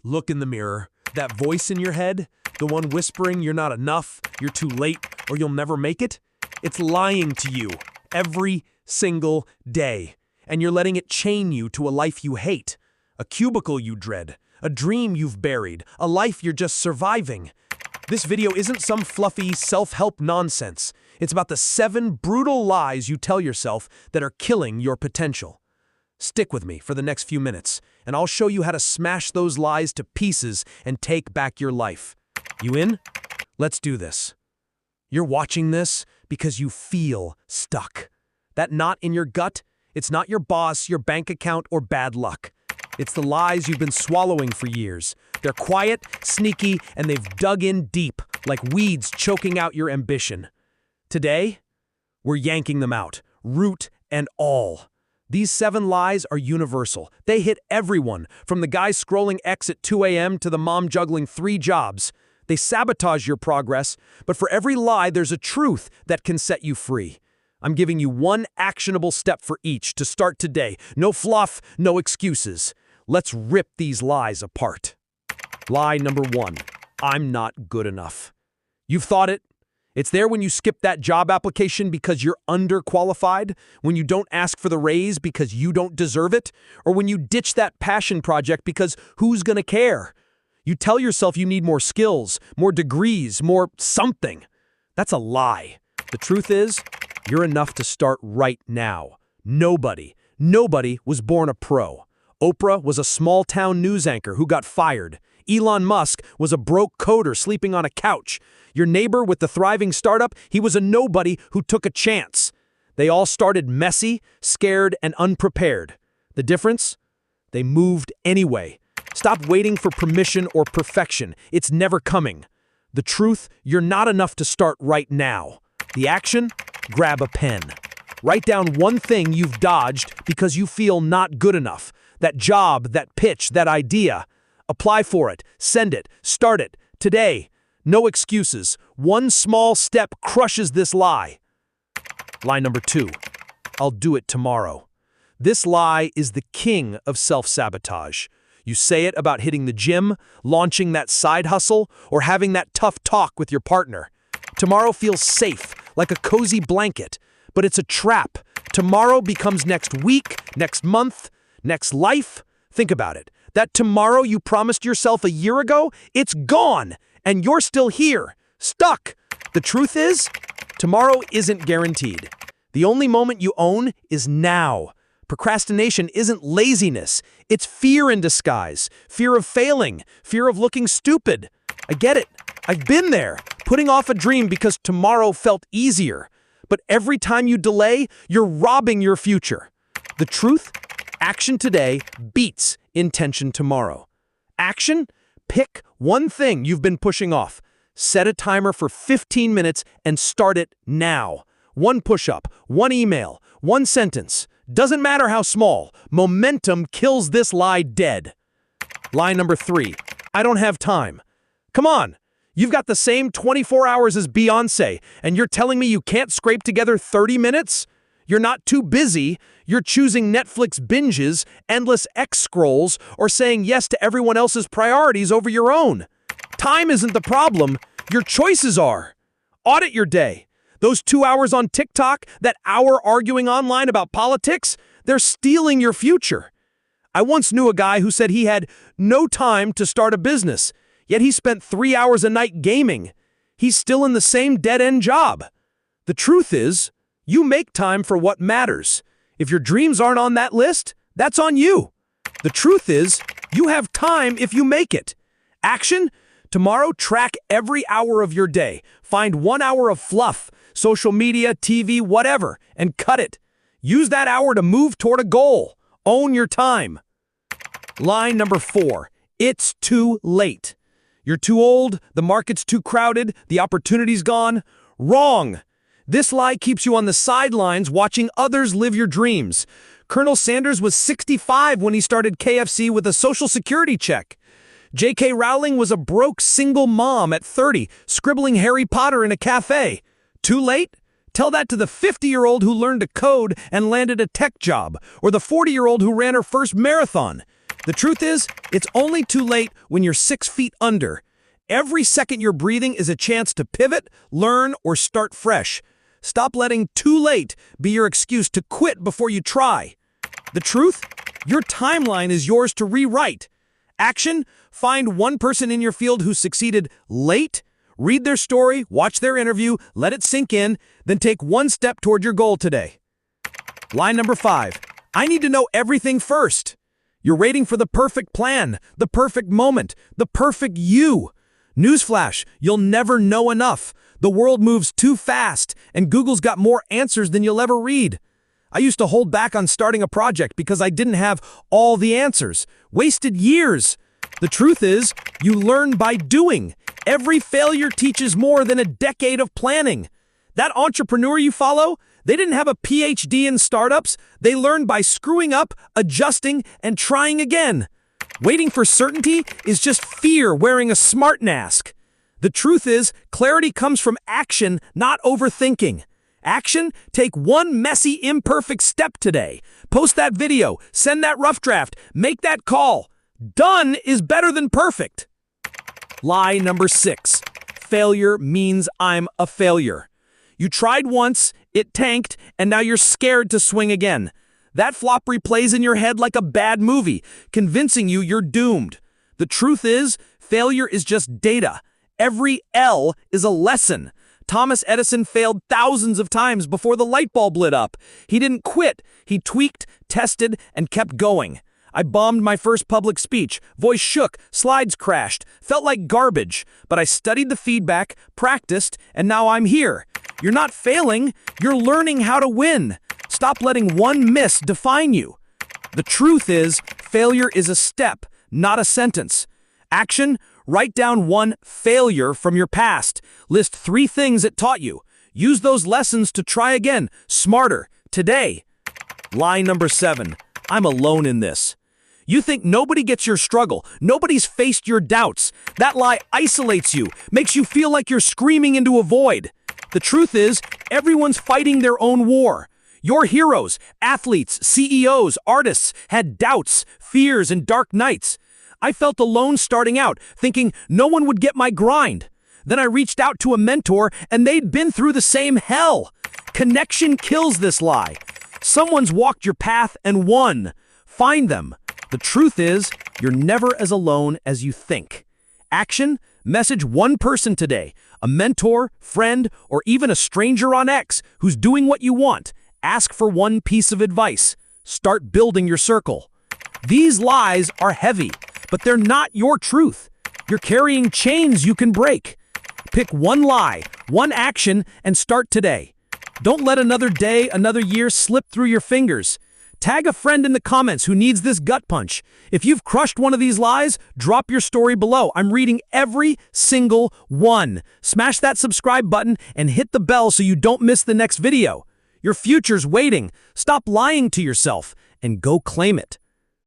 Look in the mirror. That voice in your head, the one whispering you're not enough, you're too late, or you'll never make it, it's lying to you every single day. And you're letting it chain you to a life you hate, a cubicle you dread, a dream you've buried, a life you're just surviving. This video isn't some fluffy self-help nonsense. It's about the 7 brutal lies you tell yourself that are killing your potential. Stick with me for the next few minutes, and I'll show you how to smash those lies to pieces and take back your life. You in? Let's do this. You're watching this because you feel stuck. That knot in your gut, it's not your boss, your bank account, or bad luck. It's the lies you've been swallowing for years. They're quiet, sneaky, and they've dug in deep, like weeds choking out your ambition. Today, we're yanking them out, root and all. These 7 lies are universal. They hit everyone, from the guy scrolling X at 2 a.m. to the mom juggling 3 jobs. They sabotage your progress, but for every lie, there's a truth that can set you free. I'm giving you one actionable step for each to start today. No fluff, no excuses. Let's rip these lies apart. Lie number 1, I'm not good enough. You've thought it. It's there when you skip that job application because you're underqualified, when you don't ask for the raise because you don't deserve it, or when you ditch that passion project because who's gonna care? You tell yourself you need more skills, more degrees, more something. That's a lie. The truth is, you're enough to start right now. Nobody was born a pro. Oprah was a small-town news anchor who got fired. Elon Musk was a broke coder sleeping on a couch. Your neighbor with the thriving startup, he was a nobody who took a chance. They all started messy, scared, and unprepared. The difference? They moved anyway. Stop waiting for permission or perfection. It's never coming. The truth, you're not enough to start right now. The action? Grab a pen. Write down one thing you've dodged because you feel not good enough. That job, that pitch, that idea. Apply for it, send it, start it, today. No excuses. One small step crushes this lie. Lie number 2, I'll do it tomorrow. This lie is the king of self-sabotage. You say it about hitting the gym, launching that side hustle, or having that tough talk with your partner. Tomorrow feels safe, like a cozy blanket, but it's a trap. Tomorrow becomes next week, next month, next life. Think about it. That tomorrow you promised yourself a year ago, it's gone, and you're still here, stuck. The truth is, tomorrow isn't guaranteed. The only moment you own is now. Procrastination isn't laziness, it's fear in disguise. Fear of failing, fear of looking stupid. I get it. I've been there, putting off a dream because tomorrow felt easier. But every time you delay, you're robbing your future. The truth? Action today beats intention tomorrow. Action? Pick one thing you've been pushing off. Set a timer for 15 minutes and start it now. One push-up, one email, one sentence. Doesn't matter how small. Momentum kills this lie dead. Lie number 3, I don't have time. Come on. You've got the same 24 hours as Beyoncé, and you're telling me you can't scrape together 30 minutes? You're not too busy. You're choosing Netflix binges, endless X scrolls, or saying yes to everyone else's priorities over your own. Time isn't the problem. Your choices are. Audit your day. Those 2 hours on TikTok, that hour arguing online about politics, they're stealing your future. I once knew a guy who said he had no time to start a business, yet he spent 3 hours a night gaming. He's still in the same dead-end job. The truth is, you make time for what matters. If your dreams aren't on that list, that's on you. The truth is, you have time if you make it. Action? Tomorrow, track every hour of your day. Find 1 hour of fluff, social media, TV, whatever, and cut it. Use that hour to move toward a goal. Own your time. Line number 4, it's too late. You're too old, the market's too crowded, the opportunity's gone. Wrong. This lie keeps you on the sidelines watching others live your dreams. Colonel Sanders was 65 when he started KFC with a Social Security check. J.K. Rowling was a broke single mom at 30, scribbling Harry Potter in a cafe. Too late? Tell that to the 50-year-old who learned to code and landed a tech job, or the 40-year-old who ran her first marathon. The truth is, it's only too late when you're 6 feet under. Every second you're breathing is a chance to pivot, learn, or start fresh. Stop letting too late be your excuse to quit before you try. The truth? Your timeline is yours to rewrite. Action? Find one person in your field who succeeded late, read their story, watch their interview, let it sink in, then take one step toward your goal today. Line number 5. I need to know everything first. You're waiting for the perfect plan, the perfect moment, the perfect you. Newsflash, you'll never know enough. The world moves too fast, and Google's got more answers than you'll ever read. I used to hold back on starting a project because I didn't have all the answers. Wasted years. The truth is, you learn by doing. Every failure teaches more than a decade of planning. That entrepreneur you follow, they didn't have a PhD in startups. They learned by screwing up, adjusting, and trying again. Waiting for certainty is just fear wearing a smart mask. The truth is, clarity comes from action, not overthinking. Action? Take one messy, imperfect step today. Post that video, send that rough draft, make that call. Done is better than perfect. Lie number 6. Failure means I'm a failure. You tried once, it tanked, and now you're scared to swing again. That flop replays in your head like a bad movie, convincing you you're doomed. The truth is, failure is just data. Every L is a lesson. Thomas Edison failed thousands of times before the light bulb lit up. He didn't quit. He tweaked, tested, and kept going. I bombed my first public speech. Voice shook, slides crashed, felt like garbage. But I studied the feedback, practiced, and now I'm here. You're not failing. You're learning how to win. Stop letting one miss define you. The truth is, failure is a step, not a sentence. Action? Write down one failure from your past. List 3 things it taught you. Use those lessons to try again, smarter, today. Lie number 7. I'm alone in this. You think nobody gets your struggle. Nobody's faced your doubts. That lie isolates you, makes you feel like you're screaming into a void. The truth is, everyone's fighting their own war. Your heroes, athletes, CEOs, artists had doubts, fears, and dark nights. I felt alone starting out, thinking no one would get my grind. Then I reached out to a mentor, and they'd been through the same hell. Connection kills this lie. Someone's walked your path and won. Find them. The truth is, you're never as alone as you think. Action? Message one person today, a mentor, friend, or even a stranger on X who's doing what you want. Ask for one piece of advice. Start building your circle. These lies are heavy, but they're not your truth. You're carrying chains you can break. Pick one lie, one action, and start today. Don't let another day, another year slip through your fingers. Tag a friend in the comments who needs this gut punch. If you've crushed one of these lies, drop your story below. I'm reading every single one. Smash that subscribe button and hit the bell so you don't miss the next video. Your future's waiting. Stop lying to yourself and go claim it.